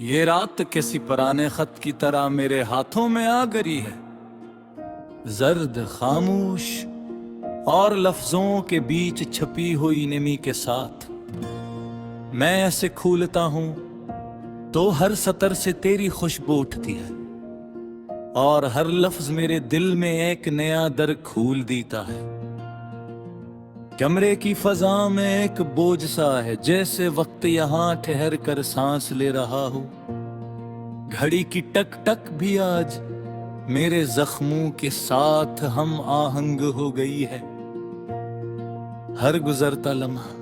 ये रात किसी पुराने खत की तरह मेरे हाथों में आ गई है, जर्द खामोश और लफ्जों के बीच छपी हुई नमी के साथ। मैं ऐसे खोलता हूं तो हर सतर से तेरी खुशबू उठती है और हर लफ्ज मेरे दिल में एक नया दर खोल देता है। कमरे की फजा में एक बोझ सा है, जैसे वक्त यहाँ ठहर कर सांस ले रहा हो। घड़ी की टक टक भी आज मेरे जख्मों के साथ हम आहंग हो गई है। हर गुजरता लम्हा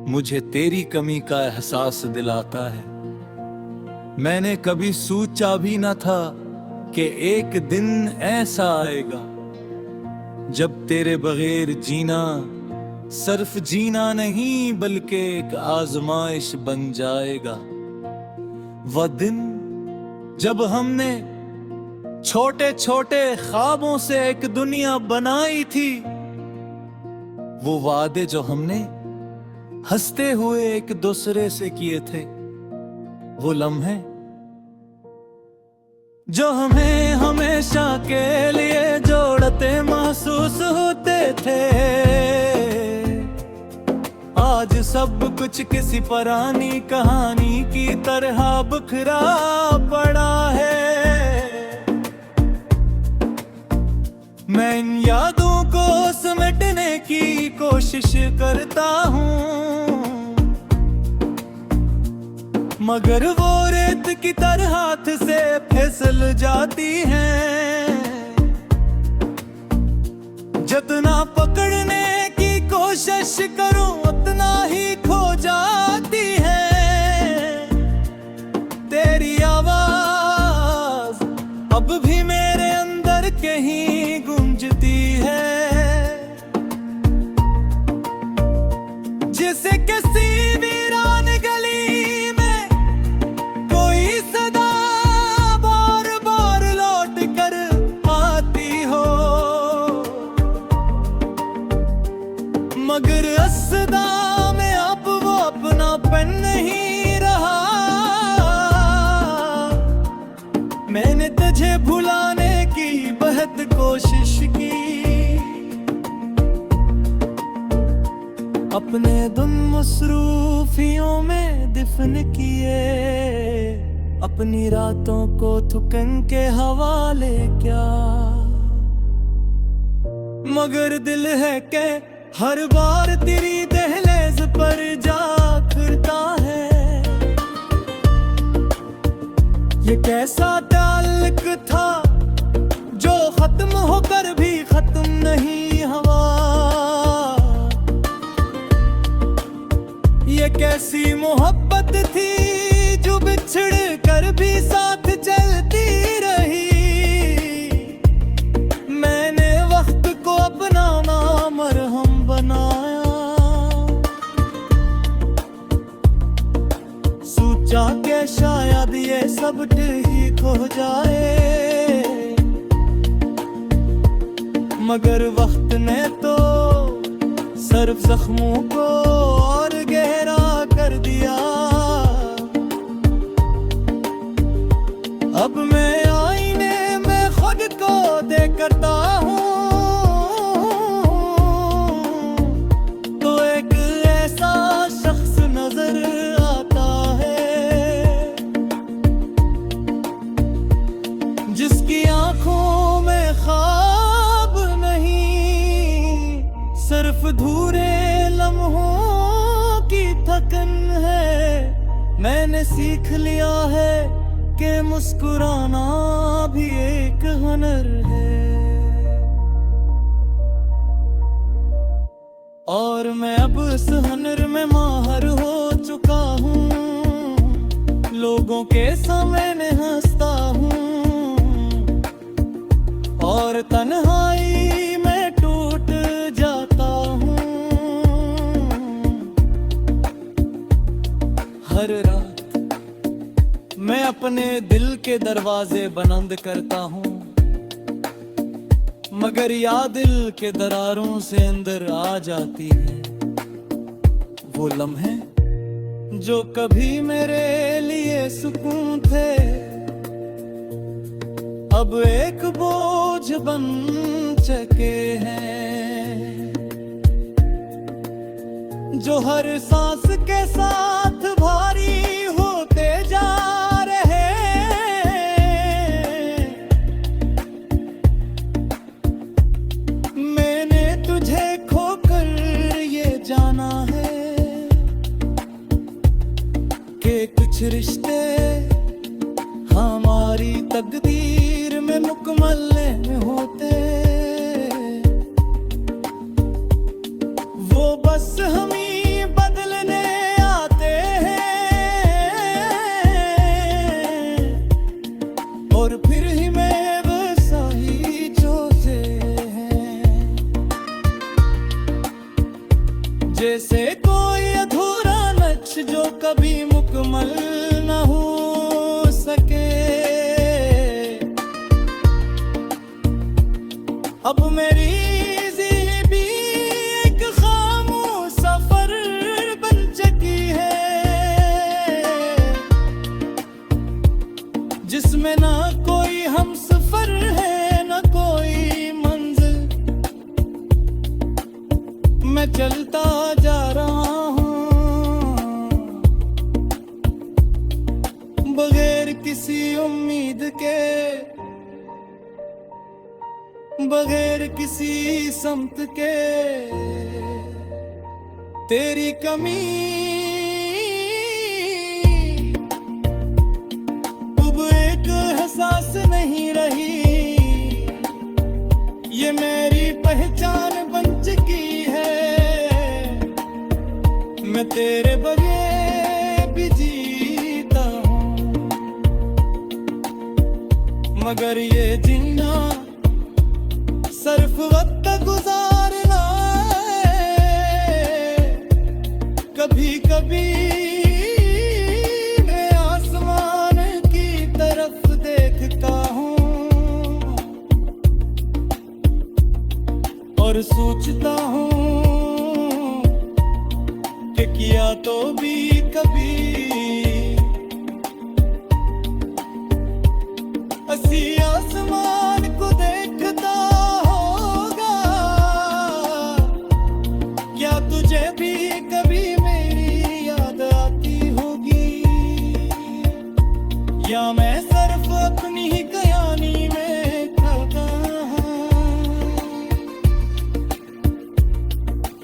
मुझे तेरी कमी का एहसास दिलाता है। मैंने कभी सोचा भी न था कि एक दिन ऐसा आएगा जब तेरे बगैर जीना सिर्फ जीना नहीं बल्कि एक आजमाइश बन जाएगा। वह दिन जब हमने छोटे छोटे ख्वाबों से एक दुनिया बनाई थी, वो वादे जो हमने हंसते हुए एक दूसरे से किए थे, वो लम्हे जो हमें हमेशा के लिए जोड़ते महसूस होते थे, आज सब कुछ किसी पुरानी कहानी की तरह बिखरा पड़ा है। मैं इन यादों को समेटने की कोशिश करता हूँ, मगर वो रेत की तरह हाथ से फिसल जाती हैं। जितना पकड़ने की कोशिश करूं उतना ही खो जाती है। तेरी आवाज अब भी मेरे अंदर कहीं गूंजती है, जिसे किसी वीरान गली में कोई सदा बार बार लौट कर आती हो। मगर असदा में अब वो अपनापन नहीं रहा। मैंने तुझे भुलाने की बहुत कोशिश की, अपने दुम मसरूफियों में दफन किए, अपनी रातों को थुकन के हवाले क्या। मगर दिल है के हर बार तेरी दहलीज पर जा खड़ता है। ये कैसा ताल्लुक था जो खत्म होकर भी खत्म नहीं हुआ। ये कैसी मोहब्बत थी जो बिछड़ कर भी साथ चलती रही। मैंने वक्त को अपना मरहम बनाया, सोचा के शायद ये सब ठीक हो जाए, मगर वक्त ने तो सिर्फ जख्मों को और गहरा कर दिया। अब मैं आईने में खुद को देखता हूँ तो एक ऐसा शख्स नजर आता है, जिसकी आंखों में ख्वाब नहीं सिर्फ धूरे लम्हों की थकन है। मैंने सीख लिया है कि मुस्कुराना भी एक हुनर है, और मैं अब इस हुनर में माहिर हो चुका हूँ। लोगों के सामने हंसता हूँ और तन्हाई में टूट जाता हूँ। हर रात मैं अपने दिल के दरवाजे बंद करता हूँ, मगर याद दिल के दरारों से अंदर आ जाती है। वो लम्हे जो कभी मेरे लिए सुकून थे, अब एक बोझ बन चुके हैं। जो हर सांस के साथ भारी होते जा रहे, मैंने तुझे खोकर ये जाना है कि कुछ रिश्ते हमारी तकदीर में मुकम्मल नहीं होते, वो बस हम ही बदलने आते हैं, और फिर ही मैं वैसा ही जोते हैं। जैसे कोई अधूरा नक्श जो कभी मुकम्मल न हो सके, अब मेरी ज़िंदगी एक खामोश सफर बन चुकी है, जिसमें ना कोई हम सफर है न कोई मंजिल। मैं चलता जा रहा हूँ बगैर किसी उम्मीद के, बगैर किसी समत के। तेरी कमी अब एक एहसास नहीं रही, ये मेरी पहचान बन चुकी है। मैं तेरे बगैर भी जीता हूँ, मगर ये जीना सिर्फ वक्त गुजारना है। कभी कभी मैं आसमान की तरफ देखता हूँ और सोचता हूँ कि किया तो भी कभी ऐसी आसमान को देखता होगा। क्या तुझे भी कभी मेरी याद आती होगी, या मैं सिर्फ अपनी ही कहानी में खता हूँ?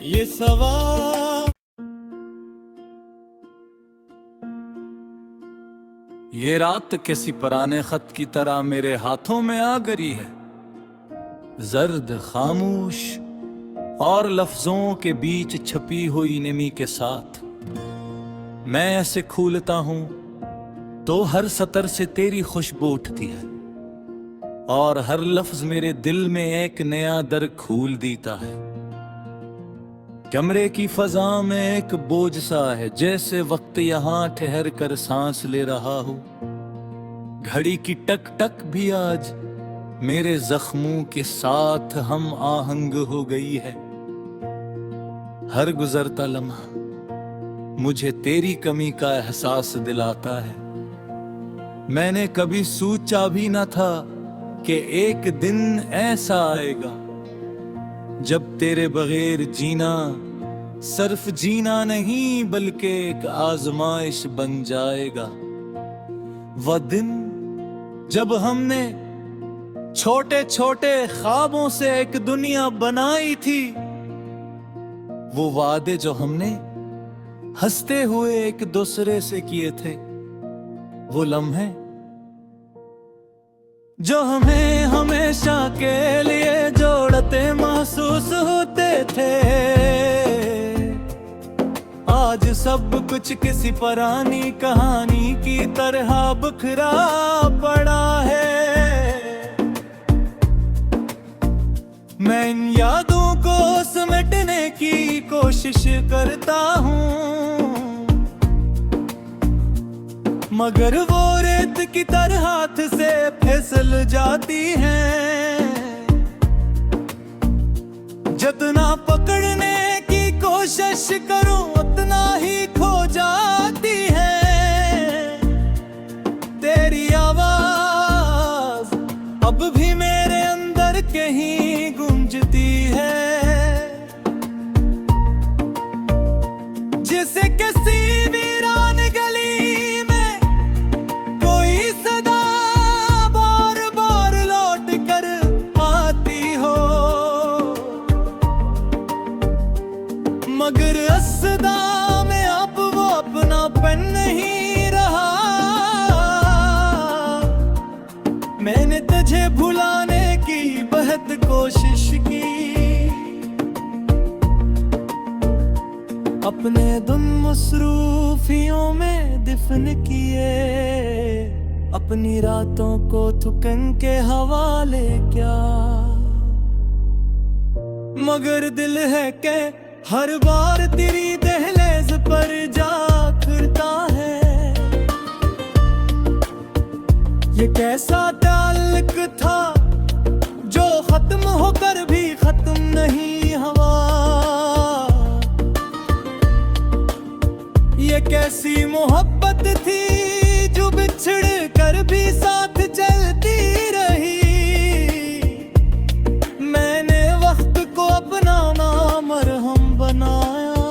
ये सवाल ये रात किसी पुराने खत की तरह मेरे हाथों में आ गई है, जर्द खामोश और लफ्जों के बीच छपी हुई नमी के साथ। मैं ऐसे खोलता हूं तो हर सतर से तेरी खुशबू उठती है, और हर लफ्ज मेरे दिल में एक नया दर खोल देता है। कमरे की फजा में एक बोझ सा है, जैसे वक्त यहाँ ठहर कर सांस ले रहा हो। घड़ी की टक टक भी आज मेरे जख्मों के साथ हम आहंग हो गई है। हर गुजरता लम्हा मुझे तेरी कमी का एहसास दिलाता है। मैंने कभी सोचा भी न था कि एक दिन ऐसा आएगा जब तेरे बगैर जीना सिर्फ जीना नहीं बल्कि एक आजमाइश बन जाएगा। वह दिन जब हमने छोटे छोटे ख्वाबों से एक दुनिया बनाई थी, वो वादे जो हमने हंसते हुए एक दूसरे से किए थे, वो लम्हे जो हमें हमेशा के लिए जोड़ते महसूस होते थे, आज सब कुछ किसी पुरानी कहानी की तरह बिखरा पड़ा है। मैं इन यादों को समेटने की कोशिश करता हूँ, मगर वो रेत की तरह हाथ से फिसल जाती हैं। जितना पकड़ने की कोशिश करूं उतना ही खो जाती जैसे किसी वीरान गली में कोई सदा बार बार लौट कर आती हो, मगर असदा में अब वो अपनापन नहीं रहा। मैंने तुझे भुलाने की बहुत कोशिश की, अपने दुन मसरूफियों में दफन किए, अपनी रातों को थुकन के हवाले क्या। मगर दिल है के हर बार तेरी दहलीज पर जा खड़ता है। ये कैसा ताल्लुक था जो खत्म होकर भी खत्म नहीं हुआ। ये कैसी मोहब्बत थी जो बिछड़ कर भी साथ चलती रही। मैंने वक्त को अपना मरहम बनाया,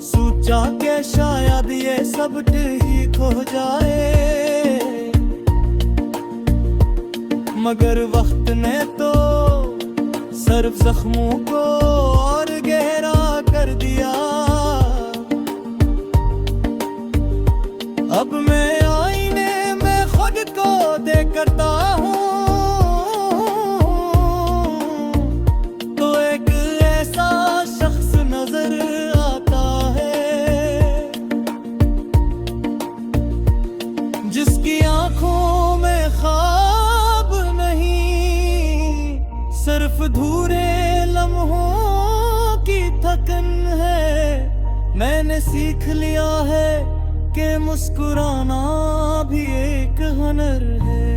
सोचा के शायद ये सब ठीक हो जाए, मगर वक्त ने तो सिर्फ जख्मों को और गहरा कर दिया। अब मैं आईने में खुद को देख करता हूँ तो एक ऐसा शख्स नजर आता है जिसकी आंखों में ख्वाब नहीं, सिर्फ धूरे लम्हों की थकन है। मैंने सीख लिया है कि मुस्कुराना भी एक हुनर है,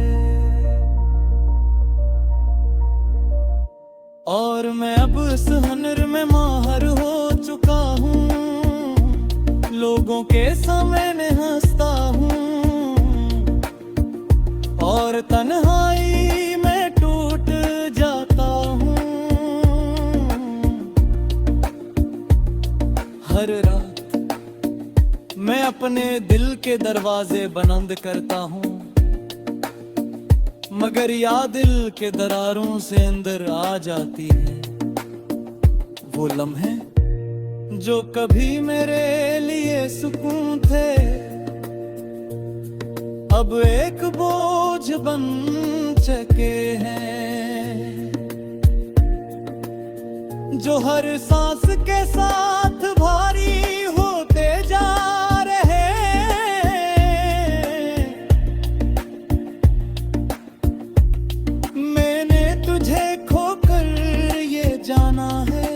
और मैं अब इस हुनर में माहिर हो चुका हूँ। लोगों के सामने में हंसता हूँ और तन्हाई में टूट जाता हूँ। हर रात मैं अपने दिल के दरवाजे बंद करता हूँ, मगर याद दिल के दरारों से अंदर आ जाती है। वो लम्हे जो कभी मेरे लिए सुकून थे, अब एक बोझ बन चुके हैं, जो हर सांस के साथ भारी होते जा रहे। मैंने तुझे खोकर ये जाना है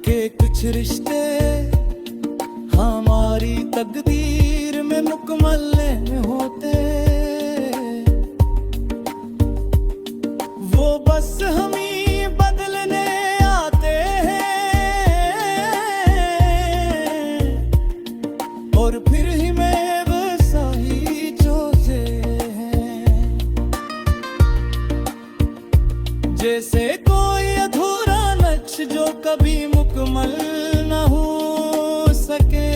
कि कुछ रिश्ते हमारी तकदीर में मुकम्मल नहीं होते, वो बस हम ही बदलने आते हैं और फिर ही में वैसा ही चोसे हैं। जैसे कोई अधूरा नक्श जो कभी मुकम्मल न हो सके,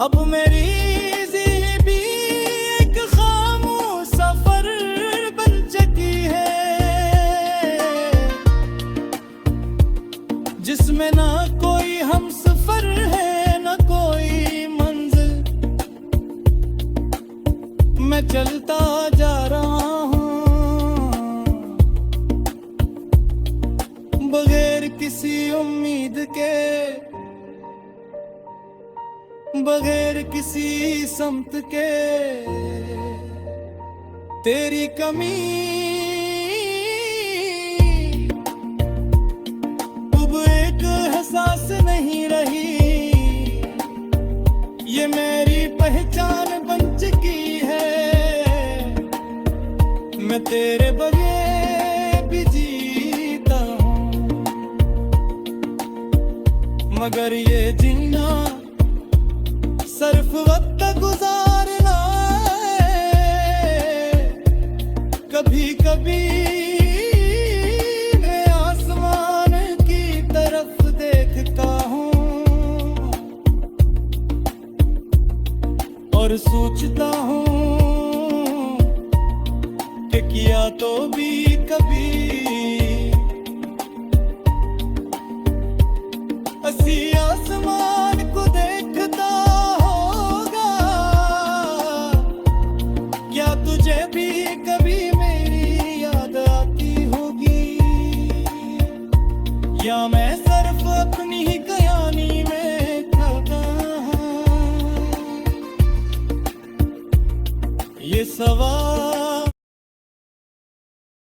अब मेरी ज़िंदगी एक खामोश सफर बन चुकी है, जिसमें ना कोई हमसफर है ना कोई मंजिल। मैं चलता जा रहा हूँ बगैर किसी उम्मीद के, बगैर किसी समत के। तेरी कमी अब एक एहसास नहीं रही, ये मेरी पहचान बन चुकी है। मैं तेरे बगैर भी जीता हूँ, मगर ये जीना सिर्फ वक्त गुजारना है। कभी कभी मैं आसमान की तरफ देखता हूँ और सोचता हूँ कि किया तो भी कभी